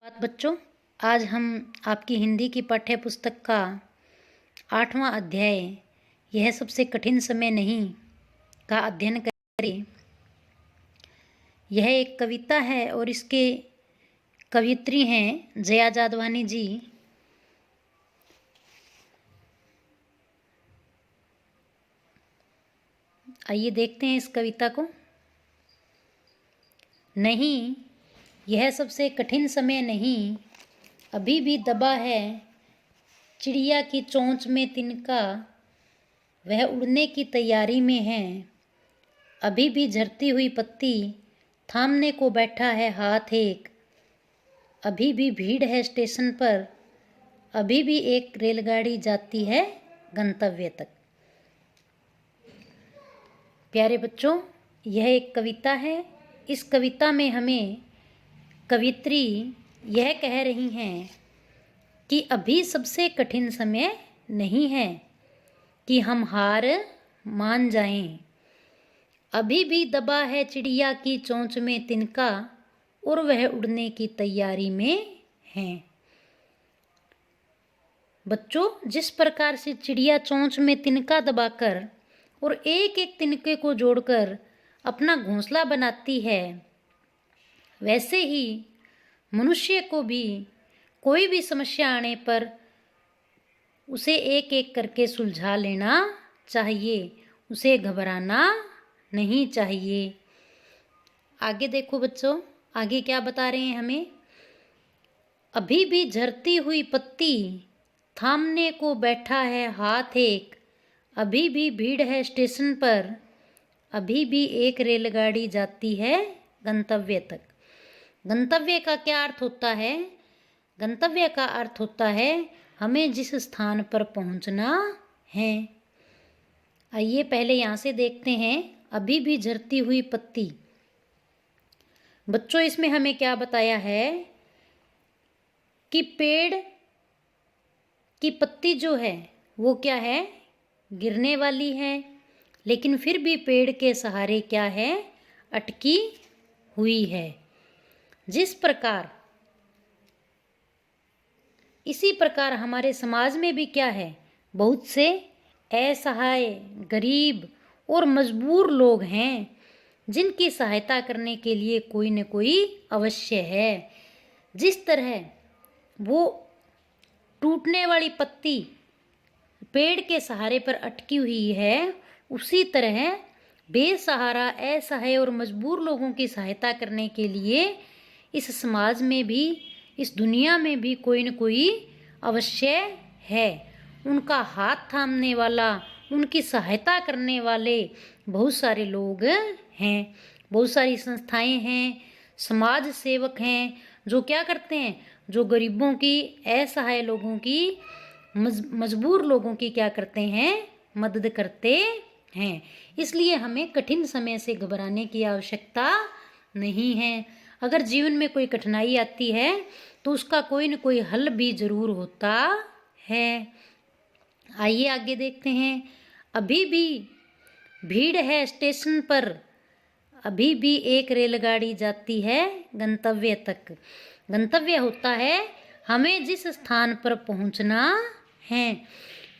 बात बच्चों, आज हम आपकी हिंदी की पाठ्य पुस्तक का 8वां अध्याय यह सबसे कठिन समय नहीं का अध्ययन करेंगे। यह एक कविता है और इसके कवियत्री हैं जया जादवानी जी। आइए देखते हैं इस कविता को। नहीं, यह सबसे कठिन समय नहीं, अभी भी दबा है चिड़िया की चोंच में तिनका, वह उड़ने की तैयारी में है। अभी भी झरती हुई पत्ती थामने को बैठा है हाथ एक, अभी भी भीड़ है स्टेशन पर, अभी भी एक रेलगाड़ी जाती है गंतव्य तक। प्यारे बच्चों, यह एक कविता है। इस कविता में हमें कवित्री यह कह रही हैं कि अभी सबसे कठिन समय नहीं है कि हम हार मान जाएं। अभी भी दबा है चिड़िया की चोंच में तिनका और वह उड़ने की तैयारी में है। बच्चों, जिस प्रकार से चिड़िया चोंच में तिनका दबाकर और एक एक तिनके को जोड़कर अपना घोंसला बनाती है, वैसे ही मनुष्य को भी कोई भी समस्या आने पर उसे एक एक करके सुलझा लेना चाहिए, उसे घबराना नहीं चाहिए। आगे देखो बच्चों, आगे क्या बता रहे हैं हमें। अभी भी झरती हुई पत्ती थामने को बैठा है हाथ एक, अभी भी भीड़ है स्टेशन पर, अभी भी एक रेलगाड़ी जाती है गंतव्य तक। गंतव्य का क्या अर्थ होता है? गंतव्य का अर्थ होता है हमें जिस स्थान पर पहुंचना है। आइए पहले यहाँ से देखते हैं, अभी भी झरती हुई पत्ती। बच्चों, इसमें हमें क्या बताया है कि पेड़ की पत्ती जो है वो क्या है, गिरने वाली है, लेकिन फिर भी पेड़ के सहारे क्या है, अटकी हुई है। जिस प्रकार इसी प्रकार हमारे समाज में भी क्या है, बहुत से असहाय, गरीब और मजबूर लोग हैं जिनकी सहायता करने के लिए कोई न कोई अवश्य है। जिस तरह वो टूटने वाली पत्ती पेड़ के सहारे पर अटकी हुई है, उसी तरह बेसहारा, असहाय और मजबूर लोगों की सहायता करने के लिए इस समाज में भी, इस दुनिया में भी कोई न कोई अवश्य है। उनका हाथ थामने वाला, उनकी सहायता करने वाले बहुत सारे लोग हैं, बहुत सारी संस्थाएं हैं, समाज सेवक हैं जो क्या करते हैं, जो गरीबों की, असहाय लोगों की, मजबूर लोगों की क्या करते हैं, मदद करते हैं। इसलिए हमें कठिन समय से घबराने की आवश्यकता नहीं है। अगर जीवन में कोई कठिनाई आती है तो उसका कोई न कोई हल भी जरूर होता है। आइए आगे देखते हैं। अभी भी भीड़ है स्टेशन पर, अभी भी एक रेलगाड़ी जाती है गंतव्य तक। गंतव्य होता है हमें जिस स्थान पर पहुंचना है।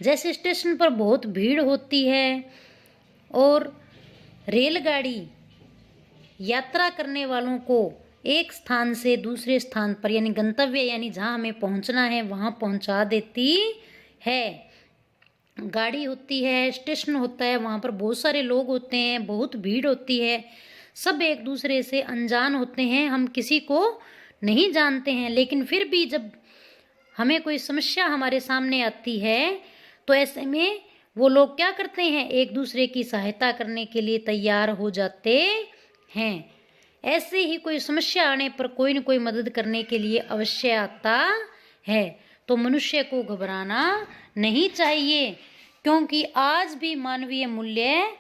जैसे स्टेशन पर बहुत भीड़ होती है और रेलगाड़ी यात्रा करने वालों को एक स्थान से दूसरे स्थान पर, यानी गंतव्य, यानी जहाँ हमें पहुँचना है वहाँ पहुँचा देती है। गाड़ी होती है, स्टेशन होता है, वहाँ पर बहुत सारे लोग होते हैं, बहुत भीड़ होती है, सब एक दूसरे से अनजान होते हैं, हम किसी को नहीं जानते हैं, लेकिन फिर भी जब हमें कोई समस्या हमारे सामने आती है तो ऐसे में वो लोग क्या करते हैं, एक दूसरे की सहायता करने के लिए तैयार हो जाते हैं। ऐसे ही कोई समस्या आने पर कोई न कोई मदद करने के लिए अवश्य आता है। तो मनुष्य को घबराना नहीं चाहिए, क्योंकि आज भी मानवीय मूल्य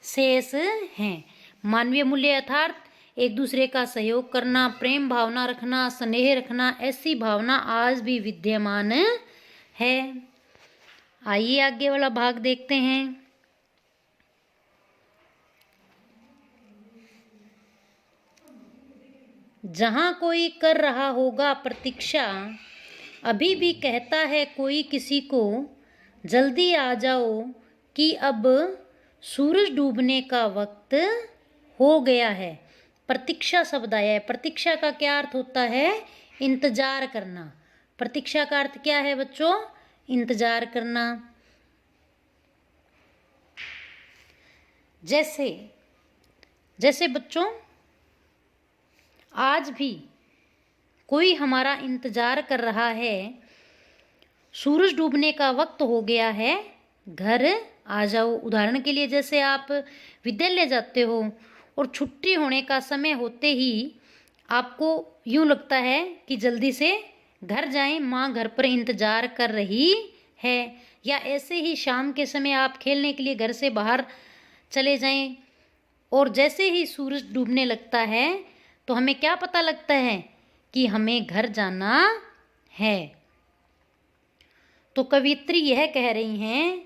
शेष हैं। मानवीय मूल्य अर्थात एक दूसरे का सहयोग करना, प्रेम भावना रखना, स्नेह रखना, ऐसी भावना आज भी विद्यमान है। आइए आगे वाला भाग देखते हैं। जहाँ कोई कर रहा होगा प्रतीक्षा, अभी भी कहता है कोई किसी को, जल्दी आ जाओ कि अब सूरज डूबने का वक्त हो गया है। प्रतीक्षा शब्द आया है। प्रतीक्षा का क्या अर्थ होता है? इंतजार करना। प्रतीक्षा का अर्थ क्या है बच्चों? इंतजार करना। जैसे जैसे बच्चों आज भी कोई हमारा इंतजार कर रहा है, सूरज डूबने का वक्त हो गया है, घर आ जाओ। उदाहरण के लिए जैसे आप विद्यालय जाते हो और छुट्टी होने का समय होते ही आपको यूँ लगता है कि जल्दी से घर जाएं, माँ घर पर इंतज़ार कर रही है। या ऐसे ही शाम के समय आप खेलने के लिए घर से बाहर चले जाएं और जैसे ही सूरज डूबने लगता है तो हमें क्या पता लगता है कि हमें घर जाना है। तो कवियत्री यह कह रही हैं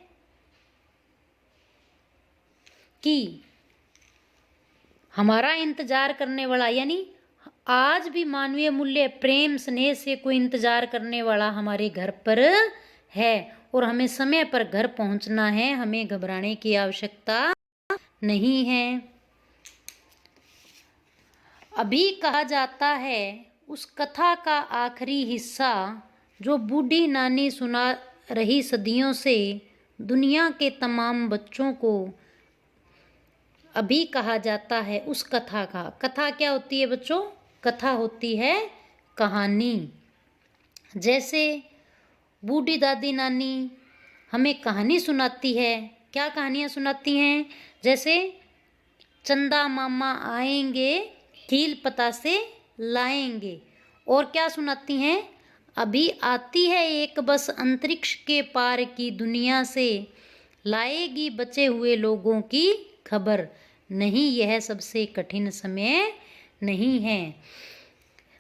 कि हमारा इंतजार करने वाला, यानी आज भी मानवीय मूल्य प्रेम स्नेह से कोई इंतजार करने वाला हमारे घर पर है और हमें समय पर घर पहुंचना है। हमें घबराने की आवश्यकता नहीं है। अभी कहा जाता है उस कथा का आखिरी हिस्सा जो बूढ़ी नानी सुना रही सदियों से दुनिया के तमाम बच्चों को। अभी कहा जाता है उस कथा का। कथा क्या होती है बच्चों? कथा होती है कहानी। जैसे बूढ़ी दादी नानी हमें कहानी सुनाती है। क्या कहानियाँ सुनाती हैं? जैसे चंदा मामा आएंगे, कील पतासे लाएंगे। और क्या सुनाती हैं? अभी आती है एक बस अंतरिक्ष के पार की दुनिया से, लाएगी बचे हुए लोगों की खबर। नहीं, यह सबसे कठिन समय नहीं है।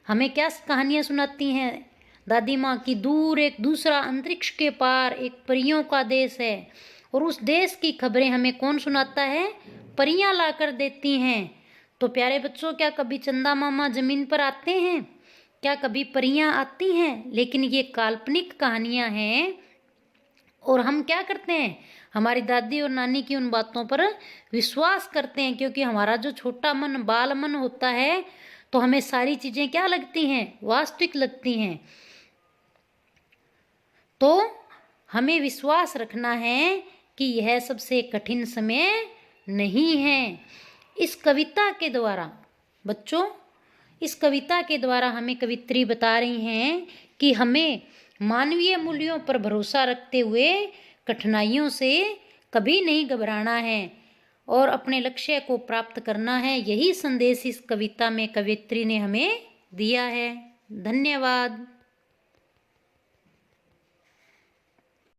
हमें क्या कहानियाँ सुनाती हैं दादी माँ की? दूर एक दूसरा अंतरिक्ष के पार एक परियों का देश है और उस देश की खबरें हमें कौन सुनाता है? परियां लाकर देती हैं। तो प्यारे बच्चों, क्या कभी चंदा मामा जमीन पर आते हैं? क्या कभी परियां आती हैं? लेकिन ये काल्पनिक कहानियां हैं और हम क्या करते हैं? हमारी दादी और नानी की उन बातों पर विश्वास करते हैं, क्योंकि हमारा जो छोटा मन, बाल मन होता है, तो हमें सारी चीज़ें क्या लगती हैं? वास्तविक लगती हैं। तो हमें विश्वास रखना है कि यह सबसे कठिन समय नहीं है। इस कविता के द्वारा बच्चों, इस कविता के द्वारा हमें कवित्री बता रही हैं कि हमें मानवीय मूल्यों पर भरोसा रखते हुए कठिनाइयों से कभी नहीं घबराना है और अपने लक्ष्य को प्राप्त करना है। यही संदेश इस कविता में कवित्री ने हमें दिया है। धन्यवाद।